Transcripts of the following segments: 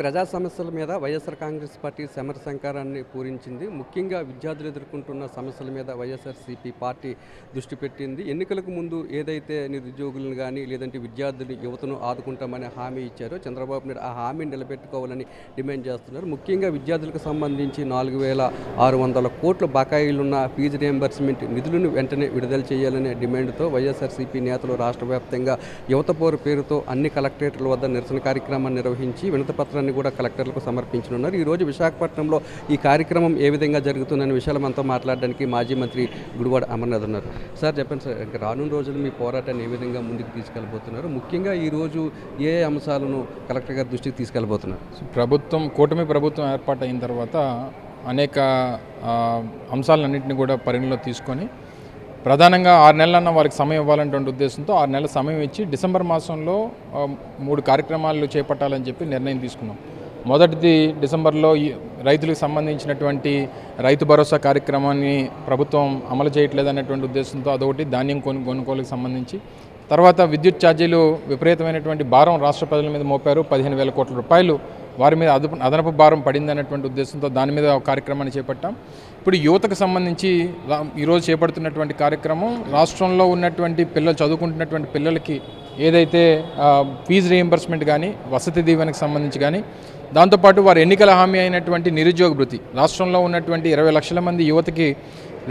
ప్రజా సమస్యల మీద వైఎస్ఆర్ కాంగ్రెస్ పార్టీ సమర సంకారాన్ని పూరించింది. ముఖ్యంగా విద్యార్థులు ఎదుర్కొంటున్న సమస్యల మీద వైఎస్ఆర్సీపీ పార్టీ దృష్టి పెట్టింది. ఎన్నికలకు ముందు ఏదైతే నిరుద్యోగులను కానీ లేదంటే విద్యార్థులు యువతను ఆదుకుంటామని హామీ ఇచ్చారో చంద్రబాబు నాయుడు ఆ హామీని నిలబెట్టుకోవాలని డిమాండ్ చేస్తున్నారు. ముఖ్యంగా విద్యార్థులకు సంబంధించి 4,600 కోట్ల బకాయిలున్న ఫీజు రియంబర్స్మెంట్ నిధులను వెంటనే విడుదల చేయాలనే డిమాండ్తో వైఎస్ఆర్సీపీ నేతలు రాష్ట్ర వ్యాప్తంగా యువత పోరు పేరుతో అన్ని కలెక్టరేట్ల వద్ద నిరసన కార్యక్రమాన్ని నిర్వహించి వినతిపత్రాన్ని కూడా కలెక్టర్లకు సమర్పించనున్నారు. ఈరోజు విశాఖపట్నంలో ఈ కార్యక్రమం ఏ విధంగా జరుగుతుందనే విషయాలు మనతో మాట్లాడడానికి మాజీ మంత్రి గుడివాడ అమర్నాథ్ ఉన్నారు. సార్ చెప్పండి సార్, ఇంకా రానున్న రోజులు మీ పోరాటాన్ని ఏ విధంగా ముందుకు తీసుకెళ్ళబోతున్నారు? ముఖ్యంగా ఈరోజు ఏ అంశాలను కలెక్టర్ గారి దృష్టికి తీసుకెళ్ళబోతున్నారు? కూటమి ప్రభుత్వం ఏర్పాటైన తర్వాత అనేక అంశాలన్నింటినీ కూడా పరిగణలో తీసుకొని ప్రధానంగా 6 నెలలన్నా వారికి సమయం ఇవ్వాలనేటువంటి ఉద్దేశంతో 6 నెలల సమయం ఇచ్చి డిసెంబర్ మాసంలో 3 కార్యక్రమాలు చేపట్టాలని చెప్పి నిర్ణయం తీసుకున్నాం. మొదటిది డిసెంబర్లో రైతులకు సంబంధించినటువంటి రైతు భరోసా కార్యక్రమాన్ని ప్రభుత్వం అమలు చేయట్లేదనేటువంటి ఉద్దేశంతో అదొకటి, ధాన్యం కొనుగోలుకు సంబంధించి. తర్వాత విద్యుత్ ఛార్జీలు విపరీతమైనటువంటి భారం రాష్ట్ర ప్రజల మీద మోపారు. 15,000 కోట్ల రూపాయలు వారి మీద అదనపు భారం పడింది అనేటువంటి ఉద్దేశంతో దాని మీద ఒక కార్యక్రమాన్ని చేపట్టాం. ఇప్పుడు యువతకు సంబంధించి ఈరోజు చేపడుతున్నటువంటి కార్యక్రమం రాష్ట్రంలో ఉన్నటువంటి చదువుకుంటున్నటువంటి పిల్లలకి ఏదైతే ఫీజు రీయింబర్స్మెంట్ కానీ వసతి దీవెనకు సంబంధించి కానీ, దాంతోపాటు వారి ఎన్నికల హామీ అయినటువంటి నిరుద్యోగ భృతి, రాష్ట్రంలో ఉన్నటువంటి 20 లక్షల మంది యువతకి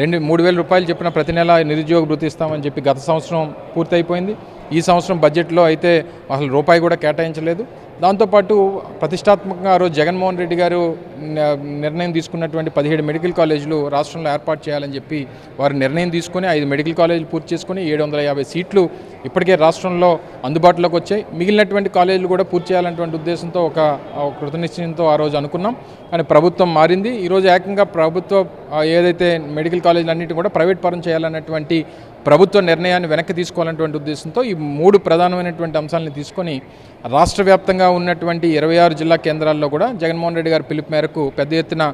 3,000 రూపాయలు చెప్పిన ప్రతి నెల నిరుద్యోగ భృతి ఇస్తామని చెప్పి గత సంవత్సరం పూర్తయిపోయింది. ఈ సంవత్సరం బడ్జెట్లో అయితే అసలు రూపాయి కూడా కేటాయించలేదు. దాంతోపాటు ప్రతిష్టాత్మకంగా ఆ రోజు జగన్మోహన్ రెడ్డి గారు నిర్ణయం తీసుకున్నటువంటి 17 మెడికల్ కాలేజీలు రాష్ట్రంలో ఏర్పాటు చేయాలని చెప్పి వారు నిర్ణయం తీసుకొని 5 మెడికల్ కాలేజీలు పూర్తి చేసుకొని 750 సీట్లు ఇప్పటికే రాష్ట్రంలో అందుబాటులోకి వచ్చాయి. మిగిలినటువంటి కాలేజీలు కూడా పూర్తి చేయాలనేటువంటి ఉద్దేశంతో ఒక కృతనిశ్చయంతో ఆ రోజు అనుకున్నాం. కానీ ప్రభుత్వం మారింది. ఈరోజు ఏకంగా ప్రభుత్వ ఏదైతే మెడికల్ కాలేజీలు అన్నింటినీ కూడా ప్రైవేట్ పరం చేయాలన్నటువంటి ప్రభుత్వ నిర్ణయాన్ని వెనక్కి తీసుకోవాలనేటువంటి ఉద్దేశంతో ఈ 3 ప్రధానమైనటువంటి అంశాలను తీసుకొని రాష్ట్ర వ్యాప్తంగా ఉన్నటువంటి 26 జిల్లా కేంద్రాల్లో కూడా జగన్మోహన్ రెడ్డి గారి పిలుపు మేరకు పెద్ద ఎత్తున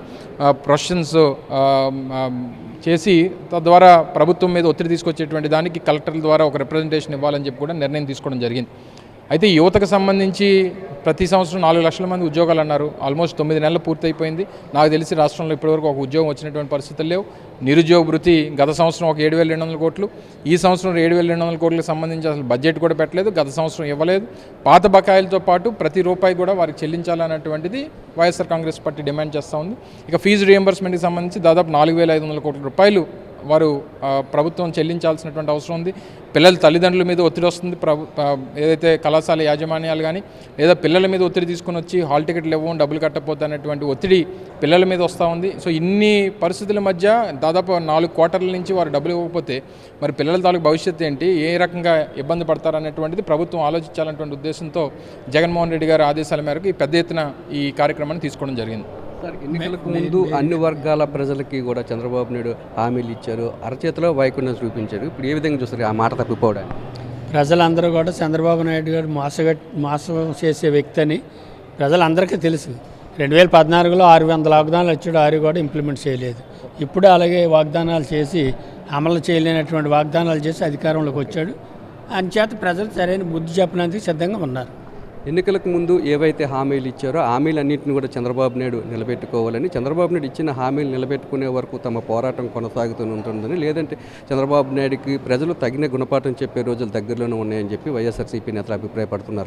ప్రొసెషన్స్ చేసి తద్వారా ప్రభుత్వం మీద ఒత్తిడి తీసుకొచ్చేటువంటి దానికి కలెక్టర్ల ద్వారా ఒక రిప్రజెంటేషన్ ఇవ్వాలని చెప్పి కూడా నిర్ణయం తీసుకోవడం జరిగింది. అయితే యువతకు సంబంధించి ప్రతి సంవత్సరం 4 లక్షల మంది ఉద్యోగాలు అన్నారు. ఆల్మోస్ట్ 9 నెలలు పూర్తయిపోయింది. నాకు తెలిసి రాష్ట్రంలో ఇప్పటివరకు ఒక ఉద్యోగం వచ్చినటువంటి పరిస్థితులు లేవు. నిరుద్యోగ భృతి గత సంవత్సరం ఒక 7,200 కోట్లు, ఈ సంవత్సరం 7,200 కోట్లకు సంబంధించి అసలు బడ్జెట్ కూడా పెట్టలేదు, గత సంవత్సరం ఇవ్వలేదు. పాత బకాయిలతో పాటు ప్రతి రూపాయి కూడా వారికి చెల్లించాలన్నటువంటిది వైఎస్ఆర్ కాంగ్రెస్ పార్టీ డిమాండ్ చేస్తూ ఉంది. ఇక ఫీజు రియంబర్స్మెంట్కి సంబంధించి దాదాపు 4,500 కోట్ల రూపాయలు వారు ప్రభుత్వం చెల్లించాల్సినటువంటి అవసరం ఉంది. పిల్లల తల్లిదండ్రుల మీద ఒత్తిడి వస్తుంది. ఏదైతే కళాశాల యాజమాన్యాలు కానీ లేదా పిల్లల మీద ఒత్తిడి తీసుకుని వచ్చి హాల్ టికెట్లు ఇవ్వం, డబ్బులు కట్టకపోతే అనేటువంటి ఒత్తిడి పిల్లల మీద వస్తూ ఉంది. సో ఇన్ని పరిస్థితుల మధ్య దాదాపు 4 క్వార్టర్ల నుంచి వారు డబ్బులు ఇవ్వకపోతే మరి పిల్లల తాలూకు భవిష్యత్తు ఏంటి, ఏ రకంగా ఇబ్బంది పడతారనేటువంటిది ప్రభుత్వం ఆలోచించాలనేటువంటి ఉద్దేశంతో జగన్మోహన్ రెడ్డి గారి ఆదేశాల మేరకు ఈ పెద్ద ఎత్తున ఈ కార్యక్రమాన్ని తీసుకోవడం జరిగింది. సార్, ఎన్నికలకు ముందు అన్ని వర్గాల ప్రజలకి కూడా చంద్రబాబు నాయుడు హామీలు ఇచ్చారు, అరచేతిలో వైకుంఠం చూపించారు. ఇప్పుడు ఏ విధంగా చూస్తారు ఆ మాట తప్పిపోవడానికి? ప్రజలందరూ కూడా చంద్రబాబు నాయుడు గారు మోసం చేసే వ్యక్తి అని ప్రజలందరికీ తెలుసు. 2014లో 600 వాగ్దానాలు వచ్చాడు, 6 కూడా ఇంప్లిమెంట్ చేయలేదు. ఇప్పుడు అలాగే వాగ్దానాలు చేసి అమలు చేయలేనటువంటి వాగ్దానాలు చేసి అధికారంలోకి వచ్చాడు. అంచేత ప్రజలు సరైన బుద్ధి చెప్పడానికి సిద్ధంగా ఉన్నారు. ఎన్నికలకు ముందు ఏవైతే హామీలు ఇచ్చారో హామీలన్నింటినీ కూడా చంద్రబాబు నాయుడు నిలబెట్టుకోవాలని, చంద్రబాబు నాయుడు ఇచ్చిన హామీలు నిలబెట్టుకునే వరకు తమ పోరాటం కొనసాగుతూ ఉంటుందని, లేదంటే చంద్రబాబు నాయుడుకి ప్రజలు తగిన గుణపాఠం చెప్పే రోజులు దగ్గరలోనే ఉన్నాయని చెప్పి వైఎస్ఆర్సీపీ నేతలు అభిప్రాయపడుతున్నారు.